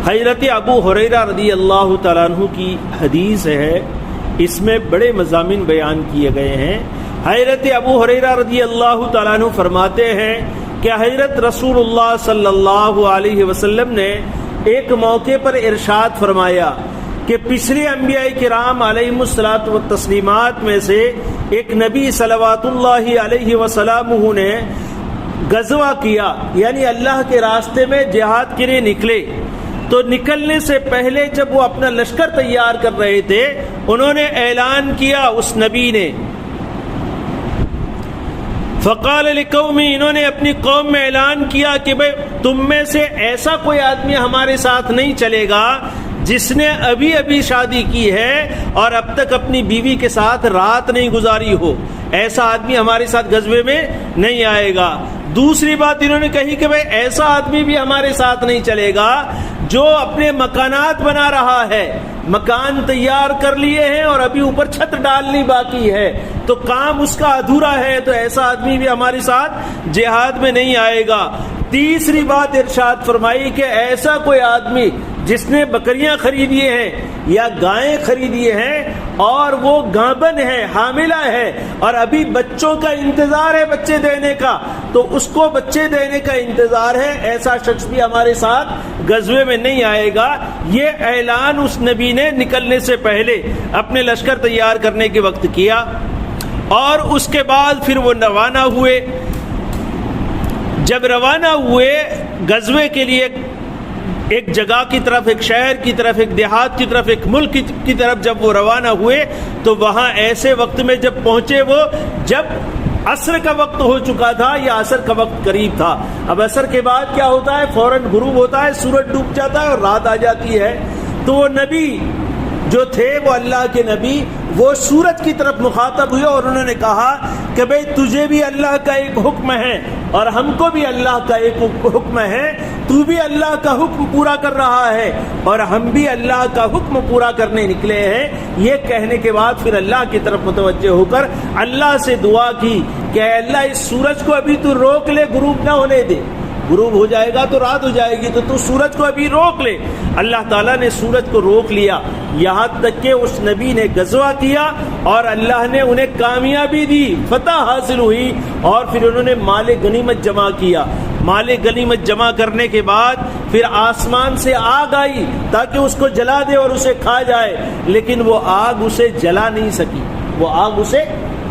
حضرت ابو ہریرہ رضی اللہ تعالیٰ عنہ کی حدیث ہے، اس میں بڑے مضامین بیان کیے گئے ہیں۔ حضرت ابو ہریرہ رضی اللہ تعالیٰ عنہ فرماتے ہیں کہ حضرت رسول اللہ صلی اللہ علیہ وسلم نے ایک موقع پر ارشاد فرمایا کہ پچھلے انبیاء کرام علیہم الصلاۃ والتسلیمات میں سے ایک نبی صلوات اللہ علیہ وسلم نے غزوہ کیا، یعنی اللہ کے راستے میں جہاد کے لیے نکلے، تو نکلنے سے پہلے جب وہ اپنا لشکر تیار کر رہے تھے، انہوں نے اعلان کیا، اس نبی نے فقال لقومی، انہوں نے اپنی قوم میں اعلان کیا کہ بھئی تم میں سے ایسا کوئی آدمی ہمارے ساتھ نہیں چلے گا جس نے ابھی ابھی شادی کی ہے اور اب تک اپنی بیوی کے ساتھ رات نہیں گزاری ہو، ایسا آدمی ہمارے ساتھ غزوے میں نہیں آئے گا۔ دوسری بات انہوں نے کہی کہ بھئی ایسا آدمی بھی ہمارے ساتھ نہیں چلے گا جو اپنے مکانات بنا رہا ہے، مکان تیار کر لیے ہیں اور ابھی اوپر چھت ڈالنی باقی ہے، تو کام اس کا ادھورا ہے، تو ایسا آدمی بھی ہمارے ساتھ جہاد میں نہیں آئے گا۔ تیسری بات ارشاد فرمائی کہ ایسا کوئی آدمی جس نے بکریاں خریدی ہیں یا گائیں خریدی ہیں اور وہ گابن ہے، حاملہ ہے، اور ابھی بچوں کا انتظار ہے بچے دینے کا، تو اس کو بچے دینے کا انتظار ہے، ایسا شخص بھی ہمارے ساتھ غزوے میں نہیں آئے گا۔ یہ اعلان اس نبی نے نکلنے سے پہلے اپنے لشکر تیار کرنے کے وقت کیا، اور اس کے بعد پھر وہ روانہ ہوئے۔ جب روانہ ہوئے غزوے کے لیے، ایک جگہ کی طرف، ایک شہر کی طرف، ایک دیہات کی طرف، ایک ملک کی طرف جب وہ روانہ ہوئے، تو وہاں ایسے وقت میں جب پہنچے وہ، جب عصر کا وقت ہو چکا تھا یا عصر کا وقت قریب تھا۔ اب عصر کے بعد کیا ہوتا ہے، فوراً غروب ہوتا ہے، سورج ڈوب جاتا ہے اور رات آ جاتی ہے۔ تو وہ نبی جو تھے، وہ اللہ کے نبی، وہ سورج کی طرف مخاطب ہوئے اور انہوں نے کہا کہ بھئی تجھے بھی اللہ کا ایک حکم ہے اور ہم کو بھی اللہ کا ایک حکم ہے، تو بھی اللہ کا حکم پورا کر رہا ہے اور ہم بھی اللہ کا حکم پورا کرنے نکلے ہیں۔ یہ کہنے کے بعد پھر اللہ کی طرف متوجہ ہو کر اللہ سے دعا کی کہ اے اللہ اس سورج کو ابھی تو روک لے، غروب نہ ہونے دے، غروب ہو جائے گا تو رات ہو جائے گی، تو سورج کو ابھی روک لے۔ اللہ تعالیٰ نے سورج کو روک لیا، یہاں تک کہ اس نبی نے غزوہ کیا اور اللہ نے انہیں کامیابی دی، فتح حاصل ہوئی، اور پھر انہوں نے مال غنیمت جمع کیا۔ مال غنیمت جمع کرنے کے بعد پھر آسمان سے آگ آئی تاکہ اس کو جلا دے اور اسے کھا جائے، لیکن وہ آگ اسے جلا نہیں سکی، وہ آگ اسے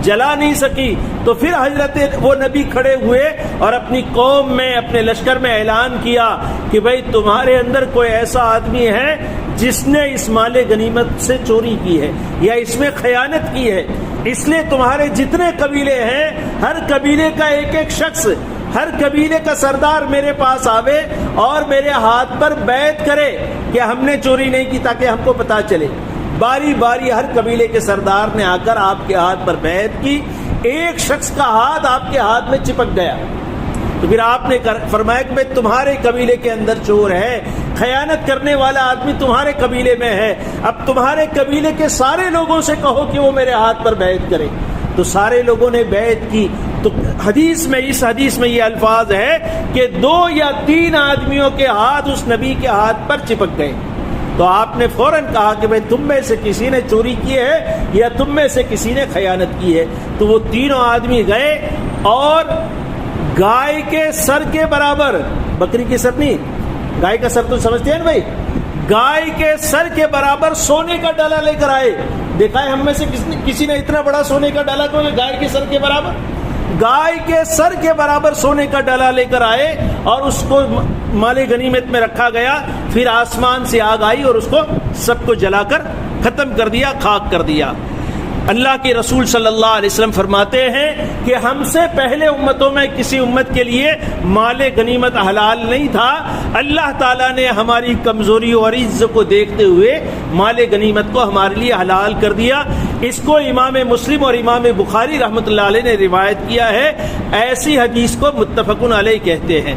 جلا نہیں سکی۔ تو پھر حضرت وہ نبی کھڑے ہوئے اور اپنی قوم میں، اپنے لشکر میں اعلان کیا کہ بھئی تمہارے اندر کوئی ایسا آدمی ہے جس نے اس مال غنیمت سے چوری کی ہے یا اس میں خیانت کی ہے، اس لیے تمہارے جتنے قبیلے ہیں، ہر قبیلے کا ایک ایک شخص، ہر قبیلے کا سردار میرے پاس آوے اور میرے ہاتھ پر بیعت کرے کہ ہم نے چوری نہیں کی، تاکہ ہم کو پتہ چلے۔ باری باری ہر قبیلے کے سردار نے آ کر آپ کے ہاتھ پر بیعت کی، ایک شخص کا ہاتھ آپ کے ہاتھ میں چپک گیا، تو پھر آپ نے فرمایا کہ بھئی تمہارے قبیلے کے اندر چور ہے، خیانت کرنے والا آدمی تمہارے قبیلے میں ہے، اب تمہارے قبیلے کے سارے لوگوں سے کہو کہ وہ میرے ہاتھ پر بیعت کرے۔ تو سارے لوگوں نے بیعت کی۔ تو اس حدیث میں یہ الفاظ ہے کہ 2 یا 3 آدمیوں کے ہاتھ اس نبی کے ہاتھ پر چپک گئے۔ تو آپ نے فوراً کہا کہ بھئی تم میں سے کسی نے چوری کی ہے یا تم میں سے کسی نے خیانت کی ہے۔ تو وہ تینوں آدمی گئے اور گائے کے سر کے برابر، بکری کی سر نہیں، گائے کا سر تو سمجھتے ہیں نا بھائی، گائے کے سر کے برابر سونے کا ڈالا لے کر آئے۔ دیکھا ہے ہم میں سے کسی نے اتنا بڑا سونے کا ڈالا تو گائے کے سر کے برابر، گائے کے سر کے برابر سونے کا ڈالا لے کر آئے اور اس کو مال غنیمت میں رکھا گیا۔ پھر آسمان سے آگ آئی اور اس کو سب کو جلا کر ختم کر دیا، خاک کر دیا۔ اللہ کے رسول صلی اللہ علیہ وسلم فرماتے ہیں کہ ہم سے پہلے امتوں میں کسی امت کے لیے مال غنیمت حلال نہیں تھا، اللہ تعالیٰ نے ہماری کمزوری اور عجز کو دیکھتے ہوئے مال غنیمت کو ہمارے لیے حلال کر دیا۔ اس کو امام مسلم اور امام بخاری رحمۃ اللہ علیہ نے روایت کیا ہے، ایسی حدیث کو متفق علیہ کہتے ہیں۔